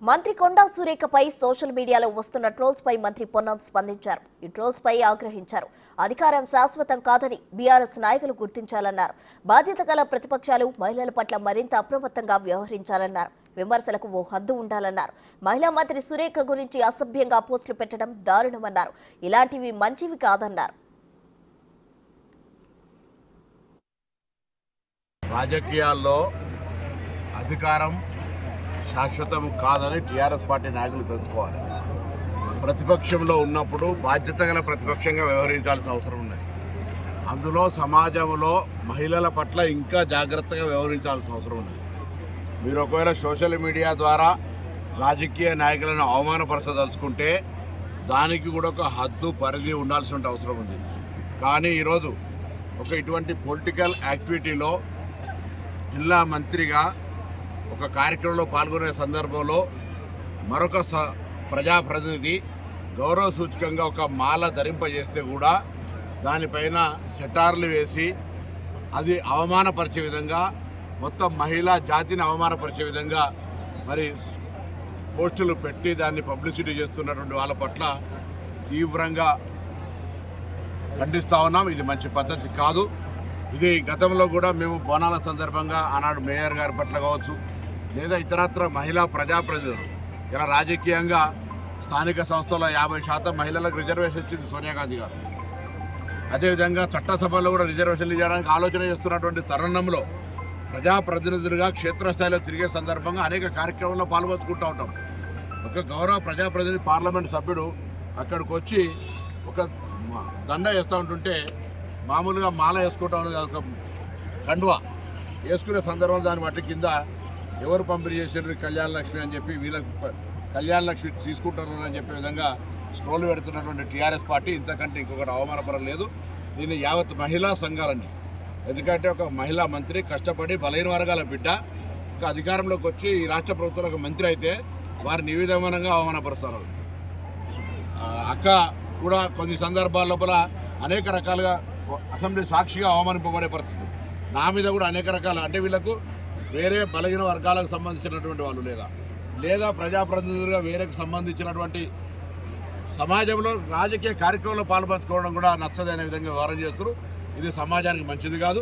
మంత్రి కొండా సురేఖపై సోషల్ మీడియాలో వస్తున్న ట్రోల్స్ పై మంత్రి పొన్నం స్పందించారు. ఈ ట్రోల్స్ పై ఆగ్రహించారు. అధికారం శాశ్వతం కాదని బీఆర్ఎస్ నాయకులు గుర్తించాలన్నారు. బాధ్యత గల ప్రతిపక్షాలు మహిళల పట్ల మరింత అప్రమత్తంగా వ్యవహరించాలన్నారు. విమర్శలకు ఓ హద్దు ఉండాలన్నారు. మహిళా మంత్రి సురేఖ గురించి అసభ్యంగా పోస్టులు పెట్టడం దారుణమన్నారు. ఇలాంటివి మంచివి కాదన్నారు. రాజకీయాల్లో అధికారం శాశ్వతం కాదని టీఆర్ఎస్ పార్టీ నాయకులు తెలుసుకోవాలి. ప్రతిపక్షంలో ఉన్నప్పుడు బాధ్యత గల ప్రతిపక్షంగా వ్యవహరించాల్సిన అవసరం ఉన్నది. అందులో సమాజంలో మహిళల పట్ల ఇంకా జాగ్రత్తగా వ్యవహరించాల్సిన అవసరం ఉన్నది. మీరు ఒకవేళ సోషల్ మీడియా ద్వారా రాజకీయ నాయకులను అవమానపరచదలుచుకుంటే దానికి కూడా ఒక హద్దు పరిధి ఉండాల్సిన అవసరం ఉంది. కానీ ఈరోజు ఇటువంటి పొలిటికల్ యాక్టివిటీలో జిల్లా మంత్రిగా ఒక కార్యక్రమంలో పాల్గొనే సందర్భంలో మరొక ప్రజాప్రతినిధి గౌరవ సూచకంగా ఒక మాల ధరింపజేస్తే కూడా దానిపైన సెటార్లు వేసి అది అవమానపరిచే విధంగా, మొత్తం మహిళా జాతిని అవమానపరిచే విధంగా మరి పోస్టులు పెట్టి దాన్ని పబ్లిసిటీ చేస్తున్నటువంటి వాళ్ళ పట్ల తీవ్రంగా ఖండిస్తూ ఉన్నాం. ఇది మంచి పద్ధతి కాదు. ఇది గతంలో కూడా మేము బోనాల సందర్భంగా ఆనాడు మేయర్ గారి పట్ల కావచ్చు, లేదా ఇతరత్ర మహిళా ప్రజాప్రతినిధులు ఇలా రాజకీయంగా స్థానిక సంస్థల 50% మహిళలకు రిజర్వేషన్ ఇచ్చింది సోనియా గాంధీ గారు. అదేవిధంగా చట్టసభలో కూడా రిజర్వేషన్లు చేయడానికి ఆలోచన చేస్తున్నటువంటి తరుణంలో ప్రజాప్రతినిధులుగా క్షేత్రస్థాయిలో తిరిగే సందర్భంగా అనేక కార్యక్రమాల్లో పాల్గొంచుకుంటూ ఉంటాం. ఒక గౌరవ ప్రజాప్రతినిధి పార్లమెంట్ సభ్యుడు అక్కడికి వచ్చి ఒక దండ వేస్తూ ఉంటుంటే మామూలుగా మాల వేసుకుంటా ఉన్నది, ఒక కండువా వేసుకునే సందర్భంలో దాన్ని బట్టి కింద ఎవరు పంపిణీ చేసారు కళ్యాణ లక్ష్మి అని చెప్పి వీళ్ళకి కళ్యాణ లక్ష్మి తీసుకుంటారు అని చెప్పే విధంగా స్ట్రోల్ పెడుతున్నటువంటి టీఆర్ఎస్ పార్టీ ఇంతకంటే ఇంకొకటి అవమానపరం లేదు. దీన్ని యావత్ మహిళా సంఘాలండి. ఎందుకంటే ఒక మహిళా మంత్రి కష్టపడి బలైన వర్గాల బిడ్డ ఒక అధికారంలోకి వచ్చి ఈ రాష్ట్ర ప్రభుత్వంలో ఒక మంత్రి అయితే వారిని ఈ విధంగా అవమానపరుస్తారు. అక్క కూడా కొన్ని సందర్భాల లోపల అనేక రకాలుగా అసెంబ్లీ సాక్షిగా అవమానింపబడే పరిస్థితి. నా మీద కూడా అనేక రకాల అంటే వీళ్ళకు వేరే బలహీన వర్గాలకు సంబంధించినటువంటి వాళ్ళు లేదా ప్రజాప్రతినిధులుగా వేరేకి సంబంధించినటువంటి సమాజంలో రాజకీయ కార్యక్రమంలో పాల్పంచుకోవడం కూడా నచ్చదనే విధంగా వ్యవహారం చేస్తారు. ఇది సమాజానికి మంచిది కాదు.